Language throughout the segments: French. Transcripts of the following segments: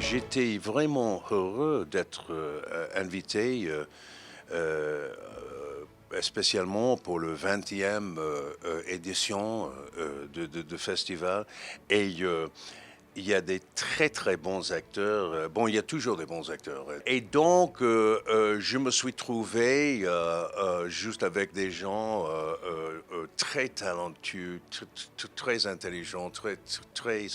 J'étais vraiment heureux d'être invité, spécialement pour le 20e édition de festival. Et il y a des très très bons acteurs. Bon, il y a toujours des bons acteurs. Et donc, je me suis trouvé juste avec des gens très talentueux, très intelligents, très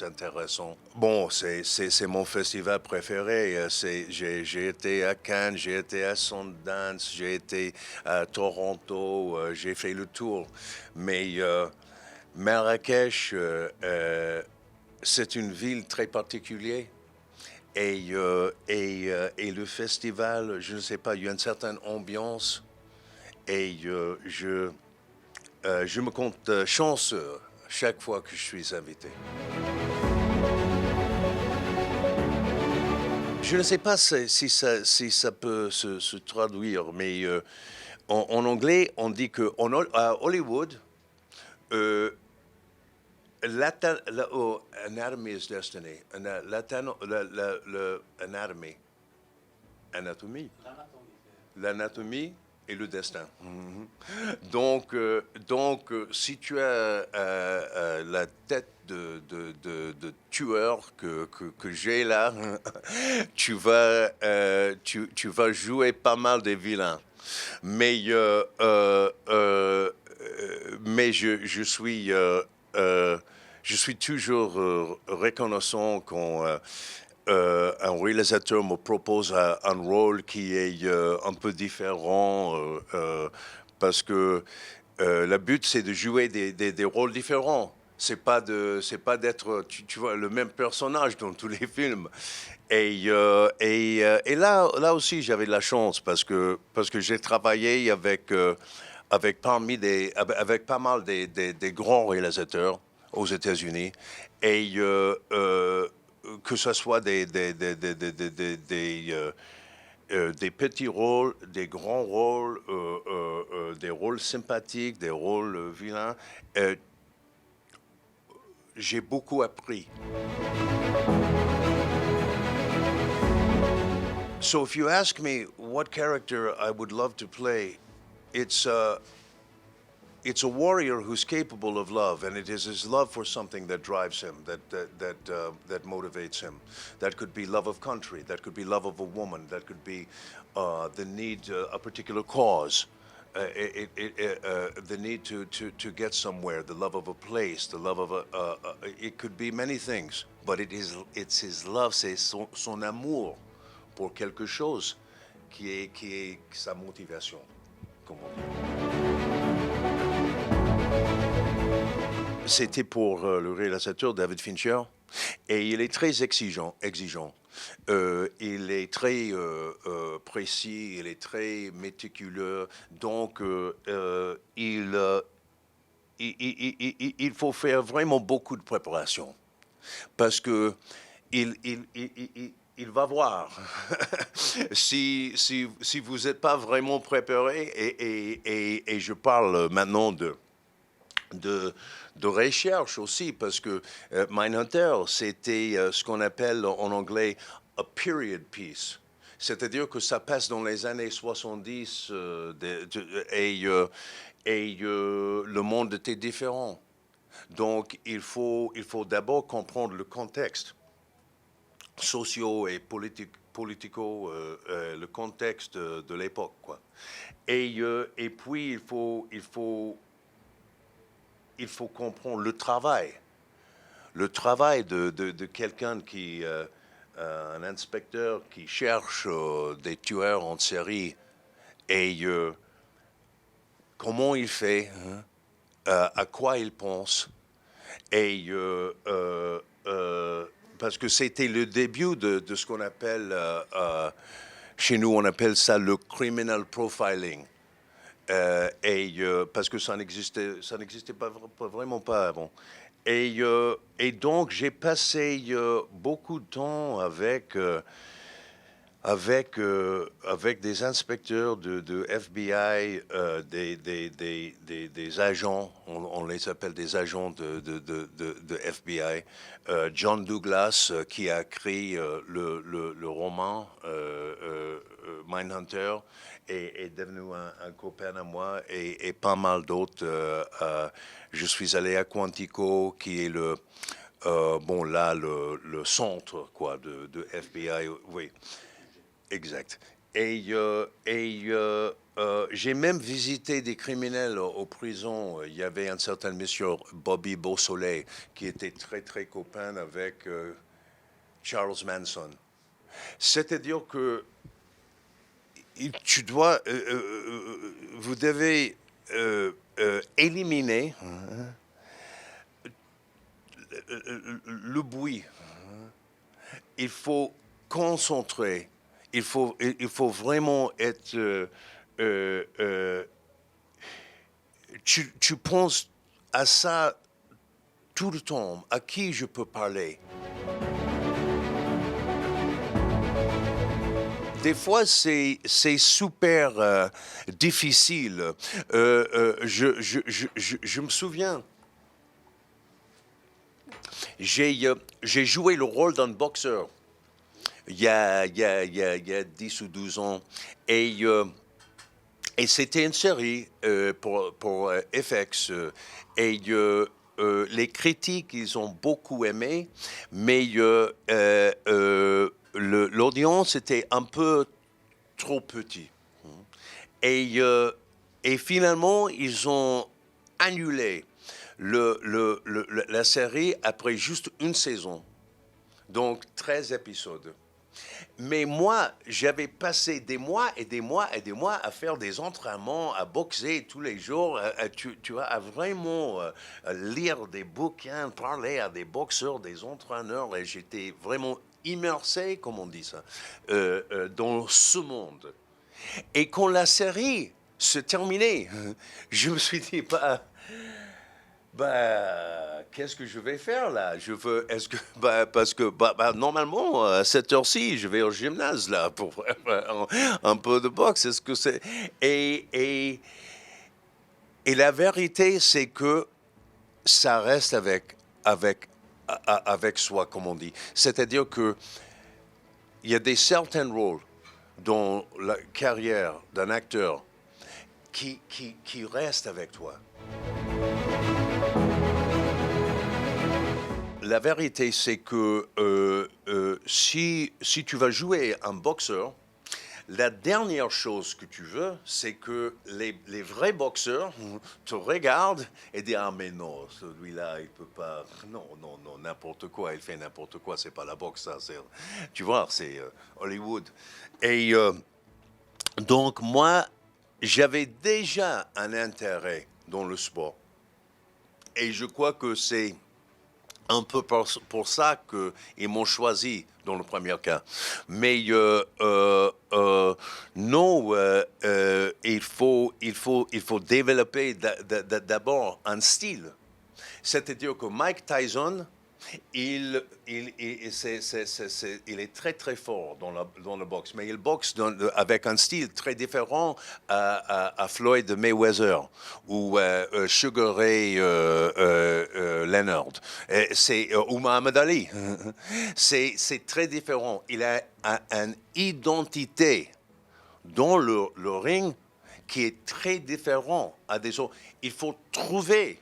intéressants. Bon, c'est mon festival préféré. J'ai été à Cannes, j'ai été à Sundance, j'ai été à Toronto, j'ai fait le tour. Mais Marrakech, c'est une ville très particulière. Et le festival, je ne sais pas, il y a une certaine ambiance. Et je me compte chanceux chaque fois que je suis invité. Je ne sais pas si ça peut se traduire, mais en anglais, on dit qu'à Hollywood, anatomy is destiny. L'anatomie et le destin. Donc, si tu as la tête de tueur que j'ai là, tu vas jouer pas mal des vilains. Mais je suis toujours reconnaissant quand un réalisateur me propose un rôle qui est un peu différent parce que le but c'est de jouer des rôles différents. C'est pas d'être tu vois le même personnage dans tous les films. Et là aussi j'avais de la chance parce que j'ai travaillé avec pas mal des grands réalisateurs aux États-Unis et que ce soit des petits rôles, des grands rôles, des rôles sympathiques, des rôles vilains, j'ai beaucoup appris. So if you ask me what character I would love to play, it's a warrior who's capable of love, and it is his love for something that drives him, that motivates him. That could be love of country, that could be love of a woman, that could be the need, a particular cause, the need to get somewhere, the love of a place, the love of it could be many things, but it's his love, c'est son amour pour quelque chose qui est sa motivation, comme on dit. C'était pour le réalisateur David Fincher et il est très exigeant. Il est très précis, il est très méticuleux. Donc, il faut faire vraiment beaucoup de préparation parce que il va voir si vous n'êtes pas vraiment préparé et je parle maintenant de recherche aussi, parce que Mindhunter, c'était ce qu'on appelle en anglais a period piece. C'est-à-dire que ça passe dans les années 70 et le monde était différent. Donc, il faut d'abord comprendre le contexte socio et politico, le contexte de l'époque, quoi. Et puis, il faut comprendre le travail de quelqu'un un inspecteur qui cherche des tueurs en série et comment il fait, à quoi il pense et parce que c'était le début de ce qu'on appelle chez nous on appelle ça le criminal profiling. Parce que ça n'existait pas vraiment pas avant. Et donc j'ai passé beaucoup de temps avec avec des inspecteurs de FBI, des agents, on les appelle des agents de FBI. John Douglas, qui a écrit le roman Mindhunter, est devenu un copain à moi, et pas mal d'autres. Je suis allé à Quantico, qui est le centre quoi de FBI, oui. Exact. J'ai même visité des criminels aux prisons. Il y avait un certain monsieur Bobby Beausoleil qui était très très copain avec Charles Manson. C'est-à-dire que vous devez éliminer le bruit. Il faut concentrer. Il faut vraiment être... tu penses à ça tout le temps. À qui je peux parler? Des fois, c'est super difficile. Je me souviens, j'ai joué le rôle d'un boxeur il y a 10 ou 12 ans. Et c'était une série pour FX. Et les critiques, ils ont beaucoup aimé, mais l'audience était un peu trop petit. Et finalement, ils ont annulé la série après juste une saison. Donc, 13 épisodes. Mais moi, j'avais passé des mois et des mois et des mois à faire des entraînements, à boxer tous les jours, tu vois, à vraiment lire des bouquins, parler à des boxeurs, des entraîneurs, et j'étais vraiment immersé, comme on dit ça, dans ce monde. Et quand la série se terminait, je me suis dit, qu'est-ce que je vais faire là? Parce que normalement, à cette heure-ci, je vais au gymnase là pour faire un peu de boxe. Est-ce que c'est... Et la vérité, c'est que ça reste avec soi, comme on dit. C'est-à-dire que il y a certains rôles dans la carrière d'un acteur qui restent avec toi. La vérité, c'est que si tu vas jouer un boxeur, la dernière chose que tu veux, c'est que les vrais boxeurs te regardent et disent « Ah, mais non, celui-là, il peut pas... Non, n'importe quoi, il fait n'importe quoi, c'est pas la boxe, ça. Tu vois, c'est Hollywood. » Et donc, moi, j'avais déjà un intérêt dans le sport. Et je crois que c'est un peu pour ça qu'ils m'ont choisi dans le premier cas. Mais non, il faut développer d'abord un style. C'est-à-dire que Mike Tyson, il est très très fort dans le boxe, mais il boxe avec un style très différent à Floyd Mayweather ou Sugar Ray Leonard, ou Muhammad Ali. C'est très différent. Il a une identité dans le ring qui est très différent à des autres. Il faut trouver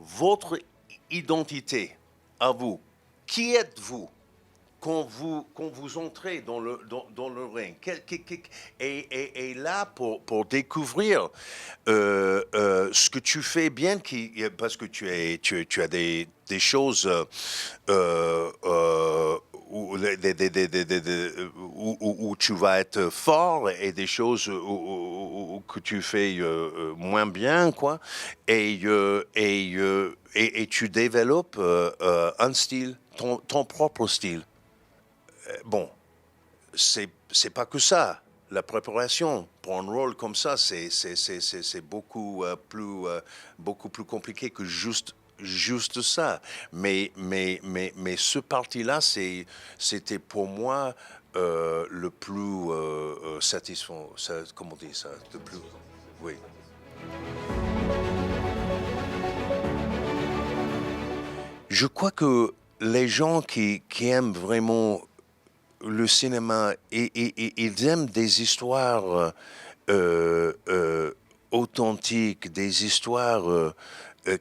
votre identité à vous. Qui êtes-vous quand vous entrez dans le ring? Et là, pour découvrir ce que tu fais bien, parce que tu as des choses où tu vas être fort et des choses que tu fais moins bien, quoi. Et tu développes un style, ton propre style. Bon, c'est pas que ça. La préparation pour un rôle comme ça, c'est beaucoup plus compliqué que juste ça. Mais ce parti-là, c'était pour moi le plus satisfaisant, comment on dit ça, le plus, oui. Je crois que les gens qui aiment vraiment le cinéma, ils aiment des histoires authentiques, des histoires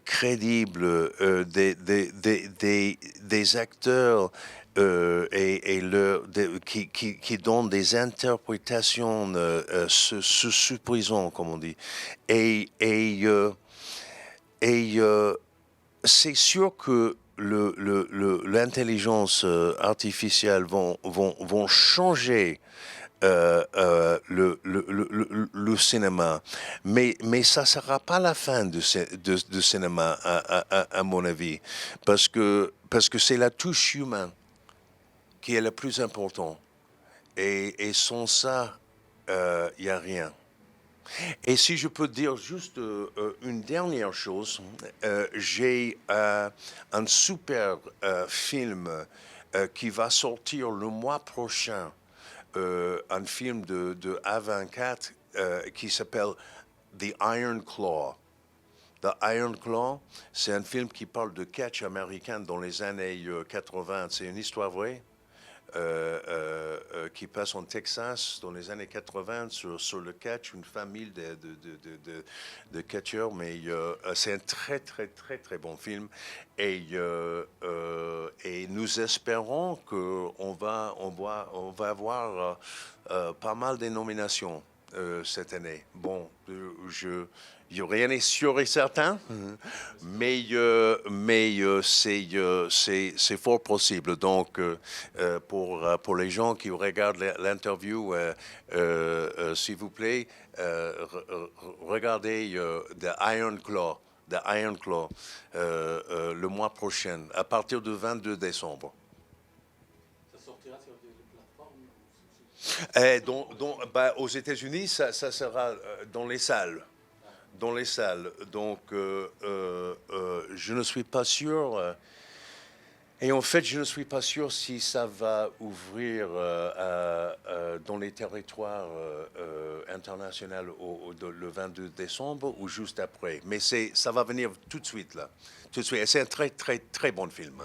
crédibles, des acteurs qui donnent des interprétations surprisantes, comme on dit. C'est sûr que l'intelligence artificielle vont changer le cinéma, mais ça ne sera pas la fin du cinéma, à mon avis, parce que c'est la touche humaine qui est le plus important. Et sans ça, il n'y a rien. Et si je peux dire juste une dernière chose, j'ai un super film qui va sortir le mois prochain, un film de A24 qui s'appelle The Iron Claw. The Iron Claw, c'est un film qui parle de catch américain dans les années 80. C'est une histoire vraie. Qui passe en Texas dans les années 80 sur le catch, une famille de catcheurs, mais c'est un très très très très bon film et nous espérons qu'on va avoir pas mal de nominations cette année. Bon, rien n'est sûr et certain, mais c'est fort possible. Donc, pour les gens qui regardent l'interview, s'il vous plaît, regardez The Iron Claw, le mois prochain, à partir du 22 décembre. Ça sortira sur des plateformes? Aux États-Unis, ça sera dans les salles. Donc, je ne suis pas sûr. Et en fait, je ne suis pas sûr si ça va ouvrir dans les territoires internationaux le 22 décembre ou juste après. Mais ça va venir tout de suite, là. Tout de suite. Et c'est un très, très, très bon film.